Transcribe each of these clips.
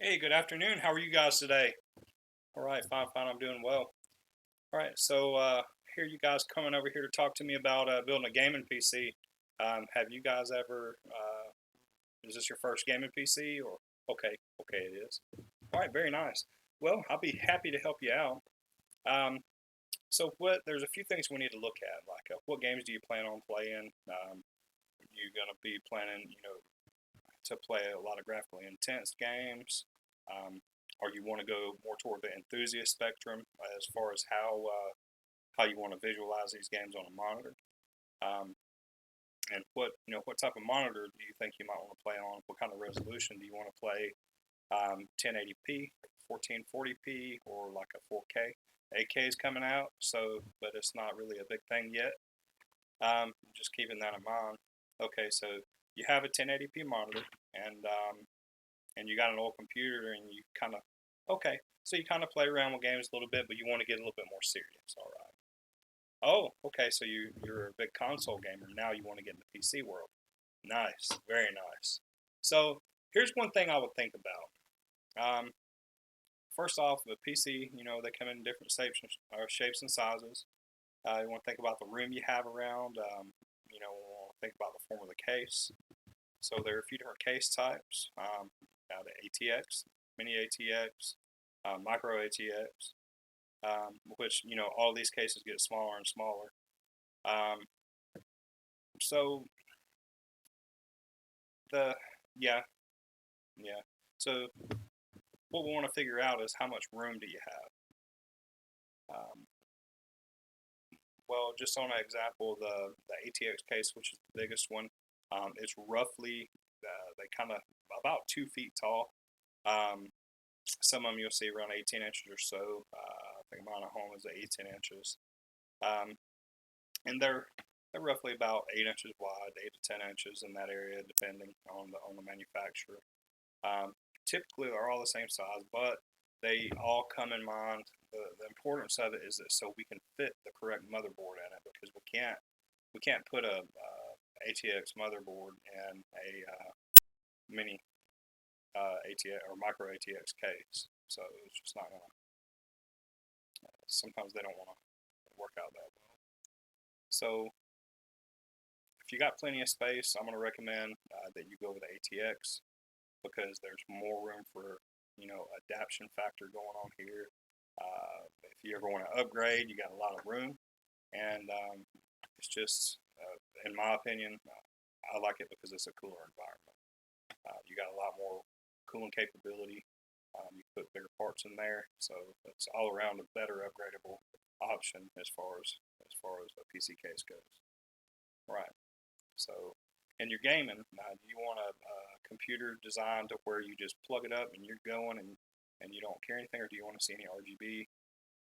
Hey, good afternoon. How are you guys today? All right, fine, fine. I'm doing well. All right, so here you guys coming over here to talk to me about building a gaming PC. Have you guys ever? Is this your first gaming PC or? Okay, okay, it is. All right, very nice. Well, I'll be happy to help you out. Um, so what? There's a few things we need to look at, like what games do you plan on playing? You gonna be planning, to play a lot of graphically intense games, um, or you want to go more toward the enthusiast spectrum as far as how you want to visualize these games on a monitor, um, and what type of monitor do you think you might want to play on? What kind of resolution do you want to play? 1080p, 1440p, or like a 4K? 8K is coming out, so but it's not really a big thing yet. Just keeping that in mind. Okay, so you have a 1080p monitor, and you got an old computer, and you kind of okay, so you kind of play around with games a little bit, but you want to get a little bit more serious. All right. Oh, okay, so you're a big console gamer. Now you want to get in the PC world. Nice, very nice. So here's one thing I would think about. First off, the PC, they come in different shapes and sizes. You want to think about the room you have around. Think about the form of the case. So there are a few different case types. The ATX, mini ATX, micro ATX, which all these cases get smaller and smaller. Um, so the yeah yeah. So what we want to figure out is how much room do you have? Well, just on an example, the ATX case, which is the biggest one, it's roughly they kind of about 2 feet tall. Um, some of them you'll see around 18 inches or so. I think mine at home is 18 inches, um, and they're roughly about 8 inches wide, 8 to 10 inches in that area, depending on the manufacturer. Typically, they're all the same size, but they all come in mind. The importance of it is that so we can fit the correct motherboard in it because we can't put a ATX motherboard in a mini ATX or micro ATX case. So it's just not gonna. Sometimes they don't want to work out that well. So if you got plenty of space, I'm gonna recommend that you go with ATX because there's more room for adaptation factor going on here. If you ever want to upgrade, you got a lot of room, and it's just, in my opinion, I like it because it's a cooler environment. You got a lot more cooling capability. You put bigger parts in there, so it's all around a better upgradable option as far as a PC case goes. Right. So, in your gaming, do you want a computer designed to where you just plug it up and you're going and you don't care anything, or do you want to see any RGB?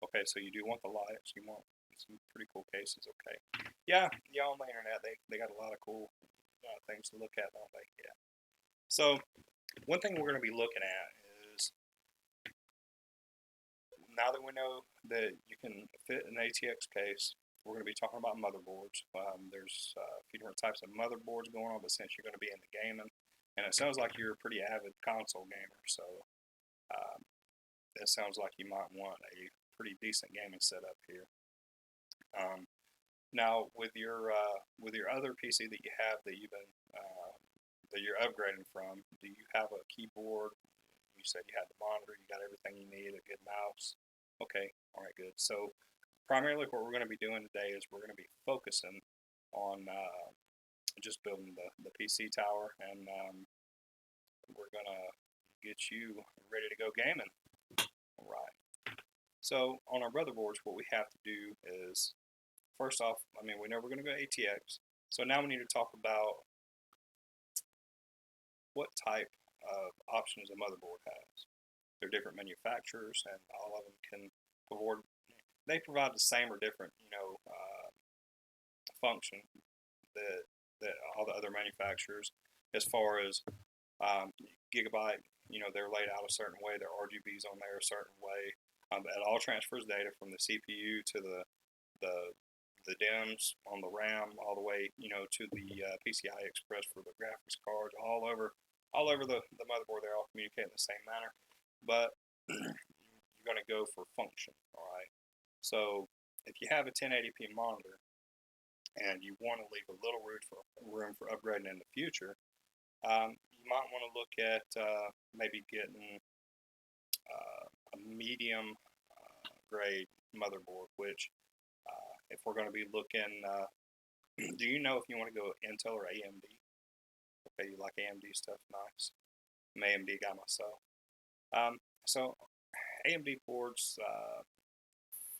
Okay, so you do want the lights. You want some pretty cool cases. Okay. Yeah, yeah. On the internet, they got a lot of cool things to look at, don't they? Yeah. So one thing we're going to be looking at is now that we know that you can fit an ATX case, we're going to be talking about motherboards. There's a few different types of motherboards going on, but since you're going to be in the gaming, and it sounds like you're a pretty avid console gamer, so um, it sounds like you might want a pretty decent gaming setup here. Um, Now, with your other PC that you have that you're upgrading from, do you have a keyboard? You said you had the monitor, you got everything you need, a good mouse. Okay, all right, good. So primarily, what we're going to be doing today is we're going to be focusing on just building the PC tower, and we're going to get you ready to go gaming. All right. So on our motherboards, what we have to do is first off, I mean, we know we're going to go ATX. So now we need to talk about what type of options a motherboard has. They're different manufacturers, and all of them can provide. They provide the same or different, function that all the other manufacturers, as far as Gigabyte, they're laid out a certain way. Their RGBs on there a certain way. It all transfers data from the CPU to the the DIMMs on the RAM all the way, to the PCI Express for the graphics cards, all over the motherboard. They all communicate in the same manner. but you're going to go for function. All right. So if you have a 1080p monitor and you want to leave a little room for upgrading in the future, you might want to look at maybe getting a medium grade motherboard. Which, if we're going to be looking, do you know if you want to go Intel or AMD? Okay, you like AMD stuff? Nice. I'm an AMD guy myself. So AMD boards,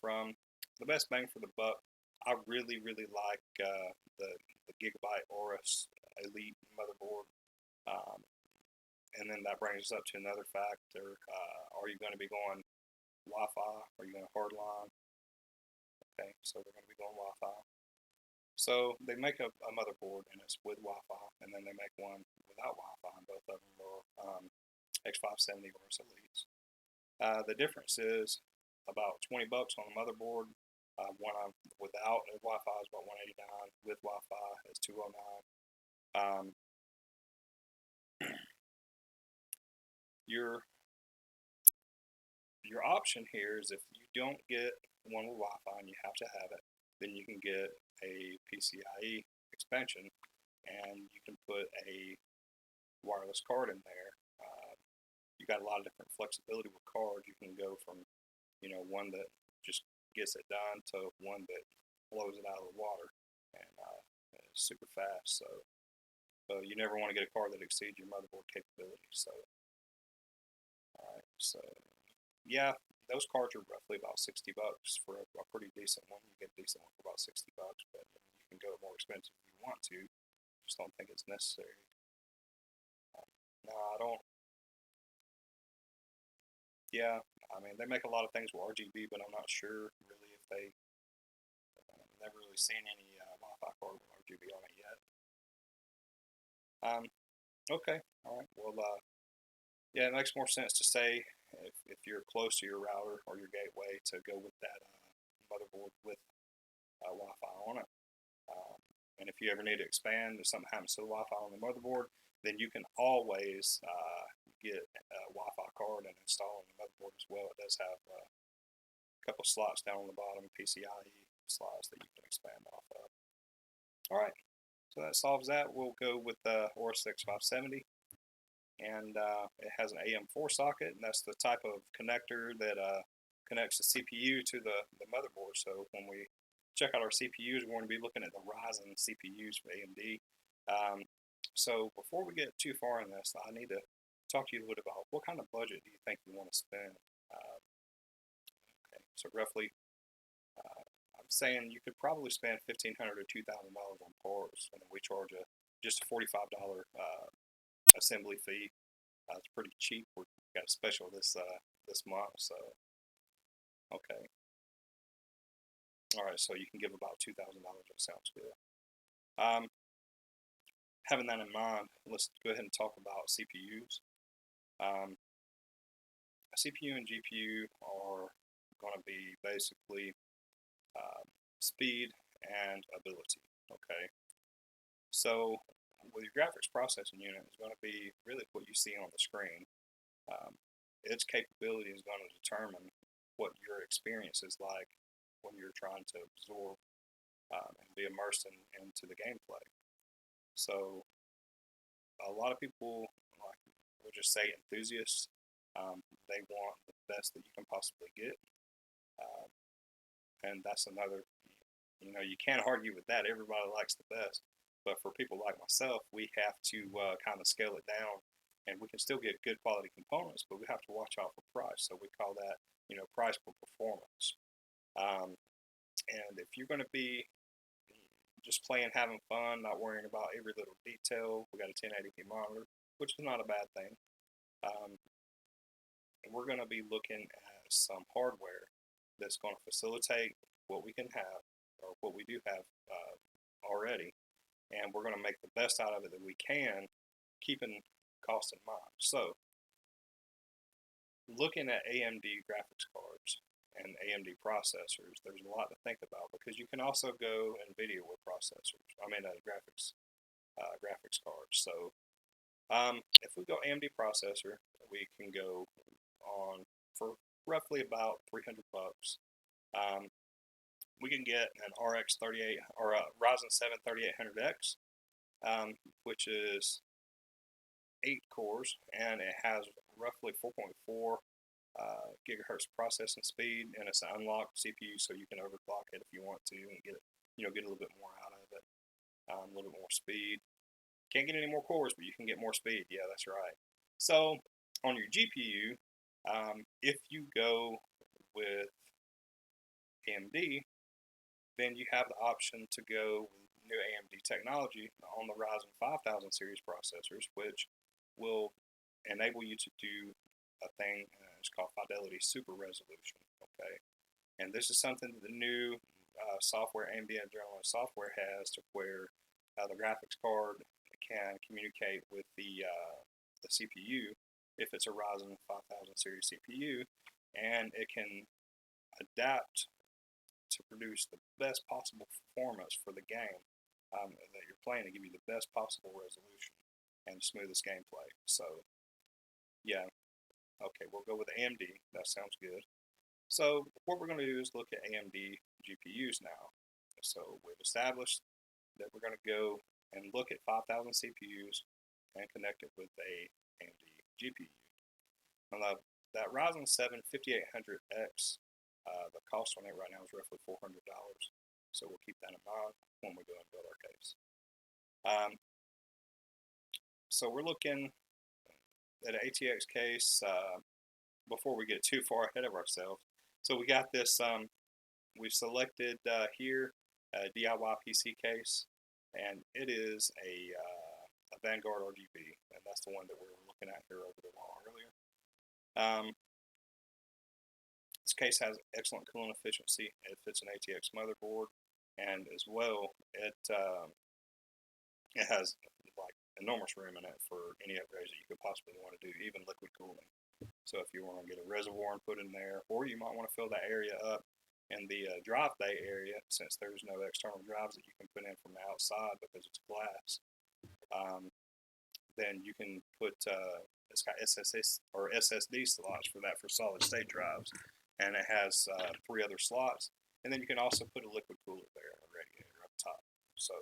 from the best bang for the buck, I really, really like the Gigabyte Aorus Elite motherboard. Um, and then that brings us up to another factor. Are you going to be going Wi-Fi? Are you going to hardline? Okay, so they're going to be going Wi-Fi. So they make a motherboard and it's with Wi-Fi, and then they make one without Wi-Fi, and both of them are X570 Aorus Elites. The difference is about 20 bucks on the motherboard. One without Wi-Fi is about 189. With Wi-Fi is 209. Um, your your option here is if you don't get one with Wi-Fi and you have to have it, then you can get a PCIe expansion, and you can put a wireless card in there. You got a lot of different flexibility with cards. You can go from, one that just gets it done to one that blows it out of the water, and it's super fast. So you never want to get a card that exceeds your motherboard capability. So, all right. So yeah, those cards are roughly about 60 bucks for a pretty decent one. You get a decent one for about 60 bucks, but you can go more expensive if you want to. Just don't think it's necessary. No, I don't. Yeah, I mean, they make a lot of things with RGB, but I'm not sure really if they never really seen any Wi-Fi card with RGB on it yet. Um, okay, all right. Well, yeah, it makes more sense to say if you're close to your router or your gateway to go with that motherboard with Wi-Fi on it. Um, and if you ever need to expand, if something happens to the Wi-Fi on the motherboard, then you can always get a Wi-Fi card and install on the motherboard as well. It does have a couple slots down on the bottom, PCIe slots that you can expand off of. All right, so that solves that. We'll go with the Aorus X570, and it has an AM4 socket, and that's the type of connector that connects the CPU to the motherboard. So when we check out our CPUs, we're going to be looking at the Ryzen CPUs for AMD. So before we get too far in this, I need to talk to you a little bit about what kind of budget do you think you want to spend. Okay, so roughly, I'm saying you could probably spend $1,500 to $2,000 on parts, and then we charge just a $45 assembly fee. It's pretty cheap. We've got a special this month, so okay. All right, so you can give about $2,000. That sounds good. Um, Having that in mind, let's go ahead and talk about CPUs. Um, CPU and GPU are going to be basically speed and ability. Okay, so with your graphics processing unit, it's going to be really what you see on the screen. Um, its capability is going to determine what your experience is like when you're trying to absorb and be immersed into the gameplay. So a lot of people, like we'll just say enthusiasts, they want the best that you can possibly get, uh, and that's another. You can't argue with that. Everybody likes the best, but for people like myself, we have to kind of scale it down, and we can still get good quality components, but we have to watch out for price. So we call that, price per performance. Um, and if you're going to be just playing, having fun, not worrying about every little detail, we got a 1080p monitor, which is not a bad thing. And we're going to be looking at some hardware that's going to facilitate what we can have, or what we do have already, and we're going to make the best out of it that we can, keeping cost in mind. So, looking at AMD graphics cards and AMD processors, there's a lot to think about, because you can also go NVIDIA with processors. I mean, graphics cards. So, if we go AMD processor, we can go on for roughly about $300. We can get an RX 38 or a Ryzen 7 3800X, which is 8 cores, and it has roughly 4.4 gigahertz processing speed, and it's an unlocked CPU, so you can overclock it if you want to and get get a little bit more out of it, a little bit more speed. Can't get any more cores, but you can get more speed. Yeah, that's right. So on your GPU, if you go with AMD, then you have the option to go with new AMD technology on the Ryzen 5000 series processors, which will enable you to do a thing it's called Fidelity Super Resolution. Okay, and this is something that the new software, AMD Adrenalin software, has to where the graphics card can communicate with the CPU if it's a Ryzen 5000 series CPU, and it can adapt to produce the best possible performance for the game that you're playing, to give you the best possible resolution and smoothest gameplay. So, yeah, okay, we'll go with AMD. That sounds good. So, what we're going to do is look at AMD GPUs now. So, we've established that we're going to go and look at 5000 CPUs and connect it with a AMD GPU. Now, that Ryzen 7 5800X, the cost on it right now is roughly $400. So we'll keep that in mind when we go and build our case. So we're looking at an ATX case before we get too far ahead of ourselves. So we got this, we've selected here a DIY PC case, and it is a Vanguard RGB, and that's the one that we were looking at here over the wall earlier. This case has excellent cooling efficiency. It fits an ATX motherboard, and as well, it has like enormous room in it for any upgrades that you could possibly want to do, even liquid cooling. So if you want to get a reservoir and put in there, or you might want to fill that area up in the drive bay area, since there's no external drives that you can put in from the outside because it's glass, then you can put it's got SSD or SSD slots for that, for solid state drives, and it has 3 other slots, and then you can also put a liquid cooler there and a radiator up top. So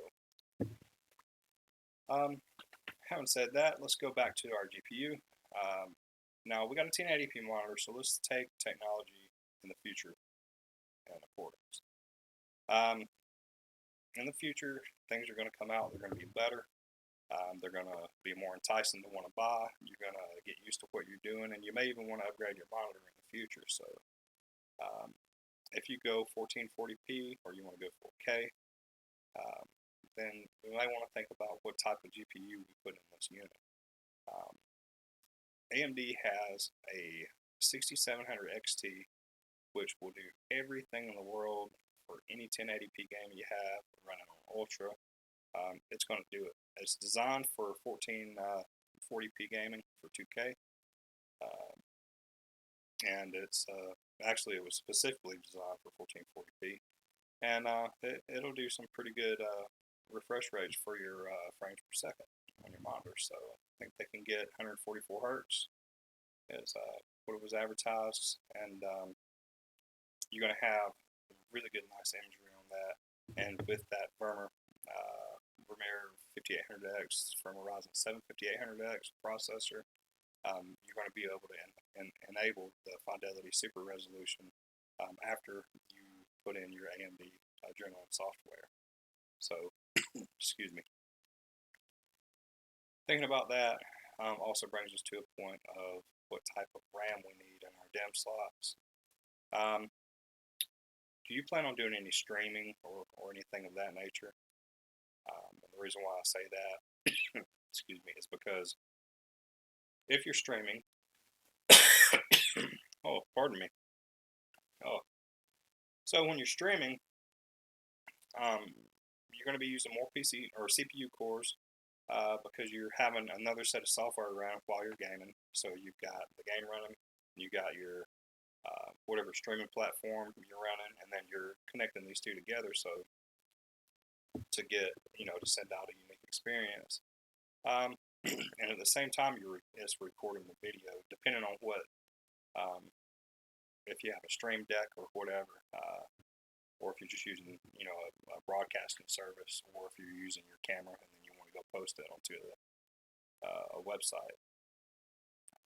having said that, let's go back to our GPU. Now we got a 1080p monitor, so let's take technology in the future in accordance. In the future, things are going to come out. They're going to be better. They're going to be more enticing to want to buy. You're going to get used to what you're doing, and you may even want to upgrade your monitor in the future. So if you go 1440p or you want to go 4K, then we might want to think about what type of GPU we put in this unit. AMD has a 6700 XT, which will do everything in the world for any 1080p game you have running on Ultra. It's going to do it. It's designed for 1440p gaming for 2K, and it's actually, it was specifically designed for 1440p, and it'll do some pretty good refresh rates for your frames per second on your monitor. So I think they can get 144 hertz is what it was advertised, and you're going to have really good, nice imagery on that. And with that Vermeer 5800X from a Ryzen 7 5800X processor, you're going to be able to enable the Fidelity Super Resolution after you put in your AMD Adrenalin software. So, excuse me. Thinking about that also brings us to a point of what type of RAM we need in our DIMM slots. Do you plan on doing any streaming or anything of that nature? And the reason why I say that, excuse me, is because if you're streaming, oh, pardon me. Oh, so when you're streaming, you're going to be using more PC or CPU cores because you're having another set of software around while you're gaming. So you've got the game running, you got your whatever streaming platform you're running, and then you're connecting these two together. So to get, to send out a unique experience. And at the same time, it's recording the video, depending on what If you have a stream deck or whatever, or if you're just using, a broadcasting service, or if you're using your camera and then you want to go post it onto a website.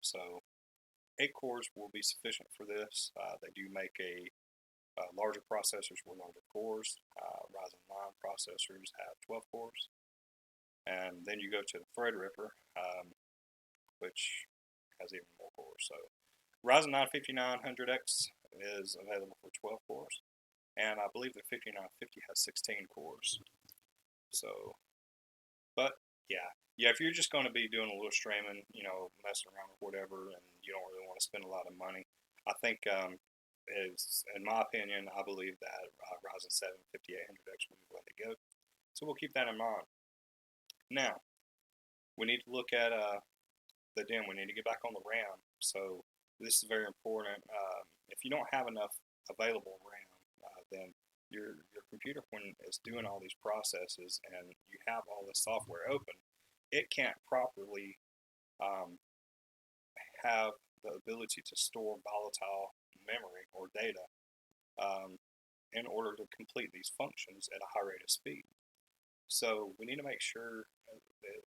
So 8 cores will be sufficient for this. They do make larger processors with larger cores. Ryzen 9 processors have 12 cores. And then you go to the Threadripper, which has even more cores. So Ryzen 9 5900X is available for 12 cores, and I believe the 5950 has 16 cores. So, but yeah, if you're just going to be doing a little streaming, messing around with whatever, and you don't really want to spend a lot of money, I think, in my opinion, I believe that Ryzen 7 5800X will be the way to go. So we'll keep that in mind. Now, we need to look at the DIMM. We need to get back on the RAM. So this is very important. If you don't have enough available RAM, then your computer, when it's doing all these processes and you have all this software open, it can't properly have the ability to store volatile memory or data in order to complete these functions at a high rate of speed. So we need to make sure that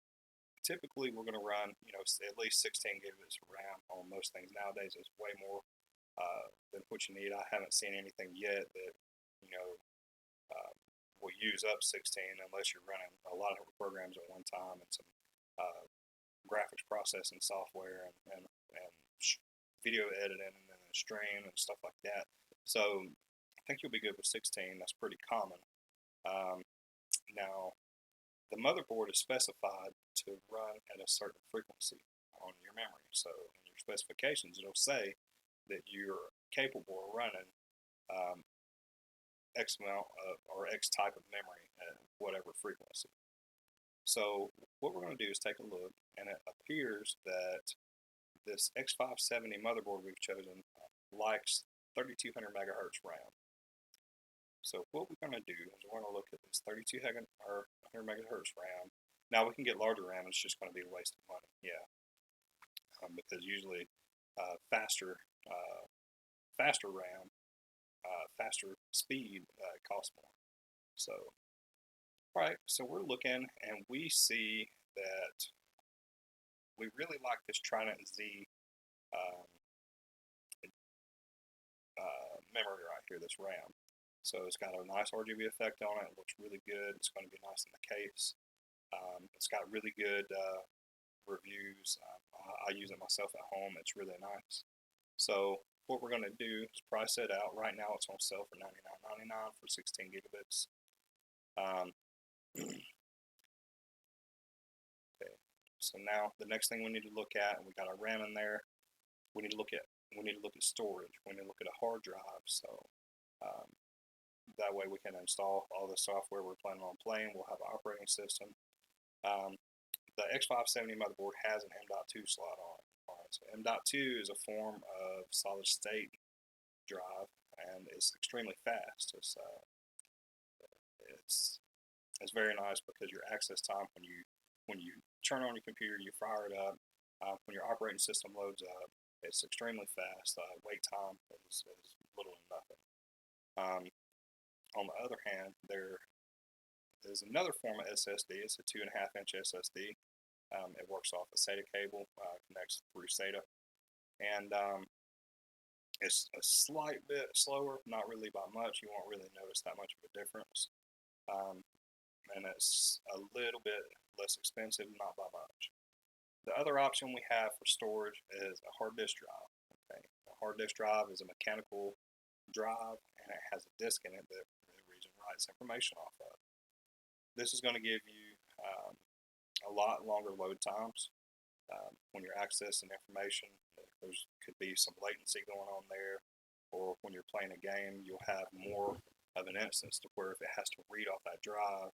typically we're going to run, at least 16 gigabits of RAM on most things. Nowadays it's way more than what you need. I haven't seen anything yet that, will use up 16 unless you're running a lot of programs at one time and some graphics processing software and video editing and stream and stuff like that. So I think you'll be good with 16. That's pretty common. Now, the motherboard is specified to run at a certain frequency on your memory. So in your specifications, it'll say that you're capable of running X amount or X type of memory at whatever frequency. So what we're going to do is take a look, and it appears that this X570 motherboard we've chosen likes 3200 megahertz RAM. So what we're going to do is we're going to look at this 3200 megahertz RAM. Now we can get larger RAM. It's just going to be a waste of money, because usually faster RAM, faster speed costs more. So, all right. So we're looking, and we see that we really like this Trident Z memory right here, this RAM. So it's got a nice RGB effect on it. It looks really good. It's going to be nice in the case. It's got really good reviews. I use it myself at home. It's really nice. So what we're going to do is price it out. Right now it's on sale for $99.99 for 16 gigabits. Okay. So now the next thing we need to look at, and we got our RAM in there. We need to look at storage. We need to look at a hard drive. So that way we can install all the software we're planning on playing. We'll have an operating system. The X570 motherboard has an M.2 slot on it. Alright, so M.2 is a form of solid state drive, and it's extremely fast. It's very nice because your access time when you turn on your computer, you fire it up. When your operating system loads up, it's extremely fast. Wait time is little to nothing. On the other hand, there is another form of SSD. It's a 2.5-inch SSD. It works off a SATA cable, connects through SATA, and it's a slight bit slower, not really by much. You won't really notice that much of a difference, and it's a little bit less expensive, not by much. The other option we have for storage is a hard disk drive. Okay, a hard disk drive is a mechanical drive, and it has a disk in it that reads and writes information off of. This is going to give you a lot longer load times when you're accessing information. There could be some latency going on there, or when you're playing a game, you'll have more of an instance to where if it has to read off that drive,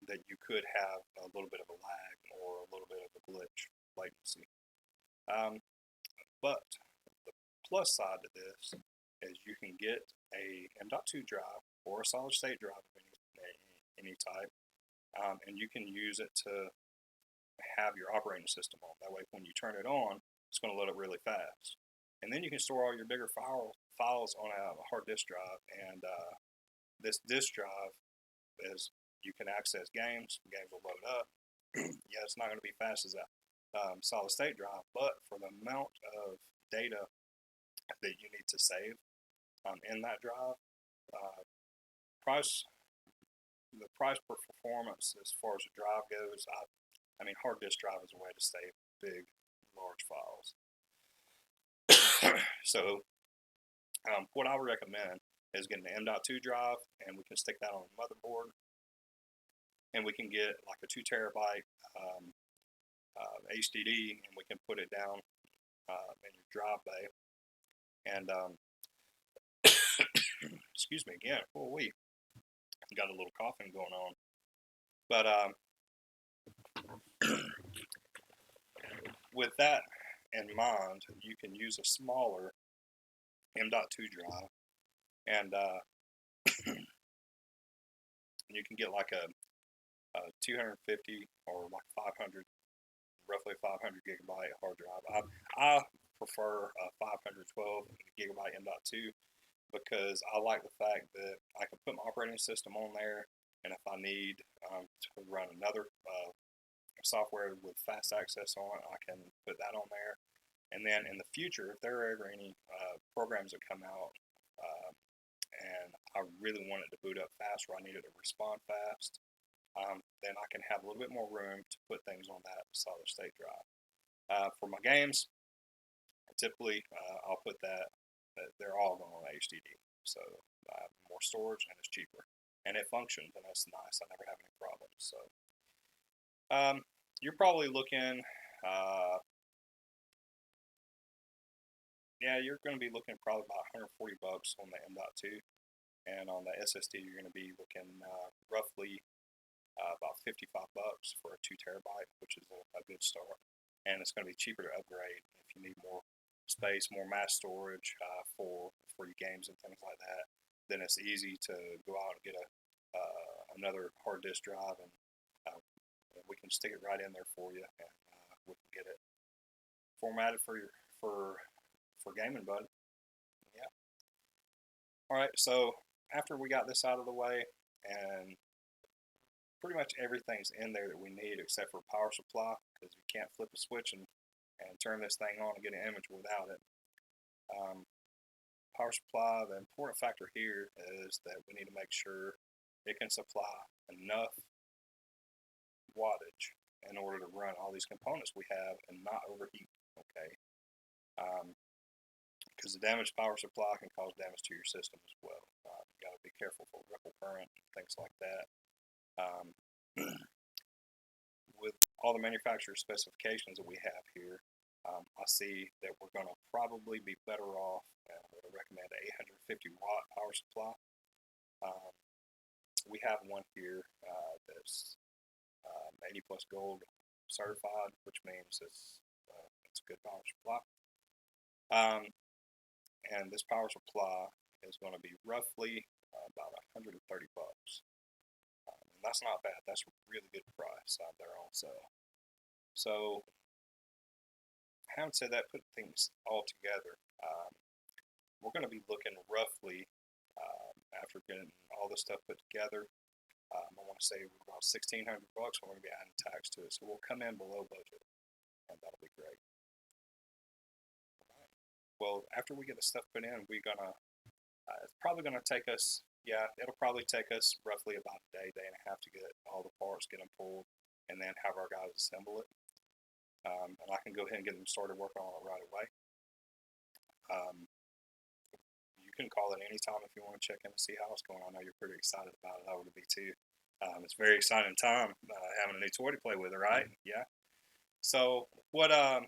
that you could have a little bit of a lag or a little bit of a glitch latency. But the plus side to this is you can get a M.2 drive or a solid state drive of any type, and you can use it to have your operating system on. That way when you turn it on, it's going to load up really fast. And then you can store all your bigger files on a hard disk drive. And this disk drive is, you can access games. Games will load up. Yeah, it's not going to be fast as a solid state drive, but for the amount of data that you need to save in that drive, uh, price the price per performance as far as the drive goes, I mean, hard disk drive is a way to save big, large files. So, what I would recommend is getting an M.2 drive, and we can stick that on the motherboard, and we can get like a 2 terabyte HDD, and we can put it down in your drive bay. And excuse me again, we got a little coughing going on, but with that in mind, you can use a smaller M.2 drive, and you can get like a 250 or like 500, roughly 500 gigabyte hard drive. I prefer a 512 gigabyte M.2 because I like the fact that I can put my operating system on there, and if I need to run another software with fast access on it, I can put that on there. And then in the future, if there are ever any programs that come out and I really want it to boot up fast, or I need it to respond fast, then I can have a little bit more room to put things on that solid state drive. For my games, typically I'll put that, they're all going on HDD. So I have more storage and it's cheaper. And it functions, and that's nice. I never have any problems. So you're probably looking, yeah, you're going to be looking probably about $140 on the M.2. And on the SSD, you're going to be looking roughly about $55 for a 2 terabyte, which is a good start. And it's going to be cheaper to upgrade if you need more space, more mass storage for your games and things like that. Then it's easy to go out and get another hard disk drive, and we can stick it right in there for you, and we can get it formatted for gaming, bud. Yeah. All right. So after we got this out of the way, and pretty much everything's in there that we need except for power supply, because you can't flip a switch and turn this thing on and get an image without it. Power supply, the important factor here is that we need to make sure it can supply enough wattage in order to run all these components we have and not overheat, okay? Because the damaged power supply can cause damage to your system as well. You got to be careful for ripple current and things like that. With all the manufacturer specifications that we have here, I see that we're going to probably be better off. I would recommend an 850 watt power supply. We have one here that's 80 plus gold certified, which means it's a good power supply. And this power supply is going to be roughly about $130. And that's not bad. That's a really good price out there on sale. So, having said that, put things all together, we're going to be looking roughly, after getting all this stuff put together, I want to say about $1,600. We're going to be adding tax to it, so we'll come in below budget, and that'll be great. All right. Well, after we get the stuff put in, we're gonna. It's probably going to take us. Yeah, it'll probably take us roughly about a day and a half to get all the parts, get them pulled, and then have our guys assemble it. And I can go ahead and get them started working on it right away. You can call it anytime if you want to check in and see how it's going. I know you're pretty excited about it. I would be too. It's a very exciting time having a new toy to play with, right? Yeah. So what we're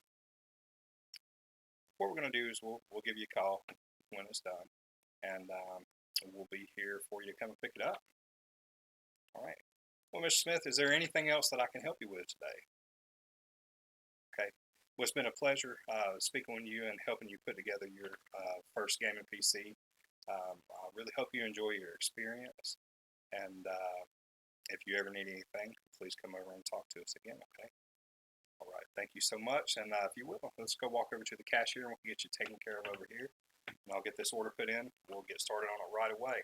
going to do is we'll give you a call when it's done, and we'll be here for you to come and pick it up. All right. Well, Mr. Smith, is there anything else that I can help you with today? Okay. Well, it's been a pleasure speaking with you and helping you put together your first gaming PC. I really hope you enjoy your experience. And if you ever need anything, please come over and talk to us again, okay? All right, thank you so much. And if you will, let's go walk over to the cashier and we can get you taken care of over here. And I'll get this order put in. We'll get started on it right away.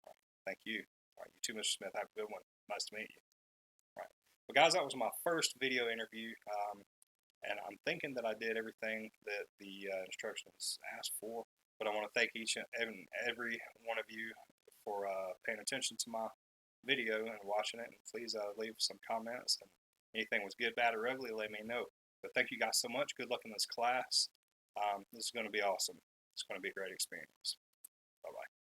All right, thank you. All right, you too, Mr. Smith. Have a good one. Nice to meet you. All right. Well, guys, that was my first video interview. And I'm thinking that I did everything that the instructions asked for. But I want to thank each and every one of you for paying attention to my video and watching it. And please leave some comments. And anything was good, bad, or ugly, let me know. But thank you guys so much. Good luck in this class. This is going to be awesome. It's going to be a great experience. Bye-bye.